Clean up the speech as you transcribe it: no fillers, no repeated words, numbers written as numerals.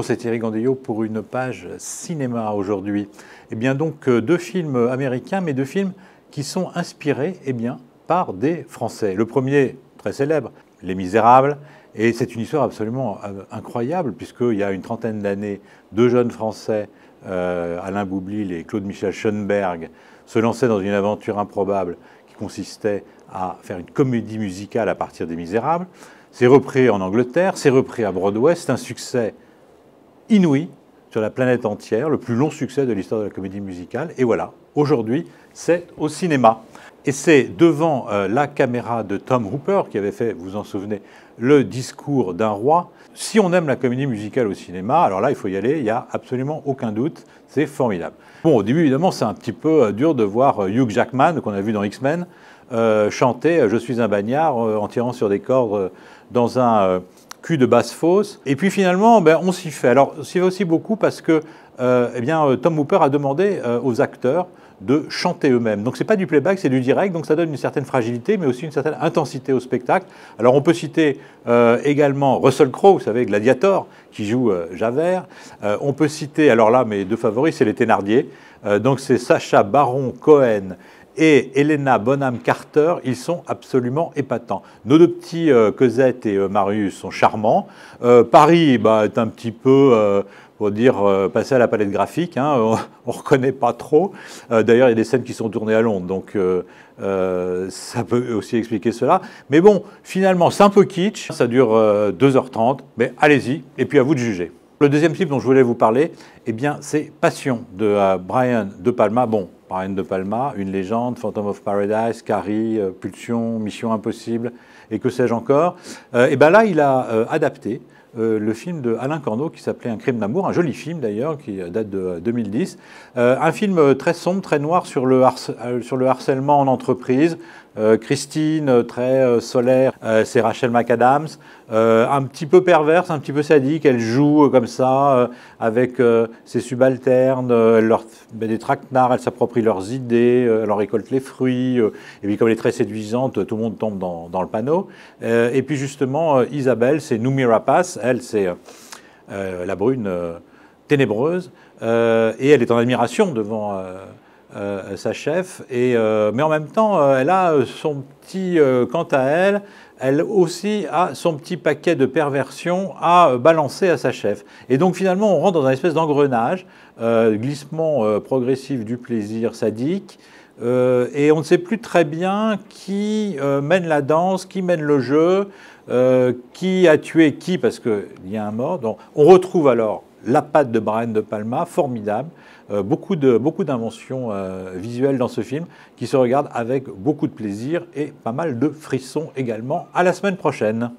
C'est Thierry Gandillo pour une page cinéma aujourd'hui. Eh bien donc deux films américains, mais deux films qui sont inspirés par des Français. Le premier, très célèbre, Les Misérables, et c'est une histoire absolument incroyable puisqu'il y a une trentaine d'années, deux jeunes Français, Alain Boublil et Claude Michel Schoenberg, se lançaient dans une aventure improbable qui consistait à faire une comédie musicale à partir des Misérables. C'est repris en Angleterre, c'est repris à Broadway, c'est un succès inouï sur la planète entière, le plus long succès de l'histoire de la comédie musicale. Et voilà, aujourd'hui, c'est au cinéma. Et c'est devant la caméra de Tom Hooper, qui avait fait, vous en souvenez, le discours d'un roi. Si on aime la comédie musicale au cinéma, alors là, il faut y aller, il n'y a absolument aucun doute, c'est formidable. Bon, au début, évidemment, c'est un petit peu dur de voir Hugh Jackman, qu'on a vu dans X-Men, chanter « Je suis un bagnard » en tirant sur des cordes dans un cul de basse-fosse. Et puis finalement, on s'y fait. Alors, on s'y fait aussi beaucoup parce que Tom Hooper a demandé aux acteurs de chanter eux-mêmes. Donc c'est pas du playback, c'est du direct, donc ça donne une certaine fragilité, mais aussi une certaine intensité au spectacle. Alors on peut citer également Russell Crowe, vous savez, Gladiator, qui joue Javert. On peut citer, alors là, mes deux favoris, c'est les Thénardier. Donc c'est Sacha Baron Cohen et Helena Bonham Carter, ils sont absolument épatants. Nos deux petits Cosette et Marius sont charmants. Paris est un petit peu, pour dire, passé à la palette graphique, hein, on ne reconnaît pas trop. D'ailleurs, il y a des scènes qui sont tournées à Londres, donc ça peut aussi expliquer cela. Mais bon, finalement, c'est un peu kitsch, ça dure 2h30, mais allez-y, et puis à vous de juger. Le deuxième film dont je voulais vous parler, c'est Passion de Brian De Palma. Bon, Brian De Palma, une légende, Phantom of Paradise, Carrie, Pulsion, Mission Impossible, et que sais-je encore. Là, il a adapté le film de Alain Corneau qui s'appelait Un crime d'amour, un joli film d'ailleurs, qui date de 2010. Un film très sombre, très noir sur le harcèlement en entreprise. Christine, très solaire, c'est Rachel McAdams, un petit peu perverse, un petit peu sadique, elle joue comme ça avec ses subalternes, elle leur met des traquenards, elle s'approprie leurs idées, elle en récolte les fruits, et puis comme elle est très séduisante, tout le monde tombe dans le panneau. Et puis justement, Isabelle, c'est Noomi Rapace, elle c'est la brune ténébreuse, et elle est en admiration devant sa chef, mais en même temps, elle a son petit, quant à elle, elle aussi a son petit paquet de perversion à balancer à sa chef. Et donc finalement, on rentre dans un espèce d'engrenage, glissement progressif du plaisir sadique, et on ne sait plus très bien qui mène la danse, qui mène le jeu, qui a tué qui, parce qu'il y a un mort. Donc on retrouve alors la patte de Brian De Palma, formidable. Beaucoup d'inventions visuelles dans ce film qui se regarde avec beaucoup de plaisir et pas mal de frissons également. À la semaine prochaine.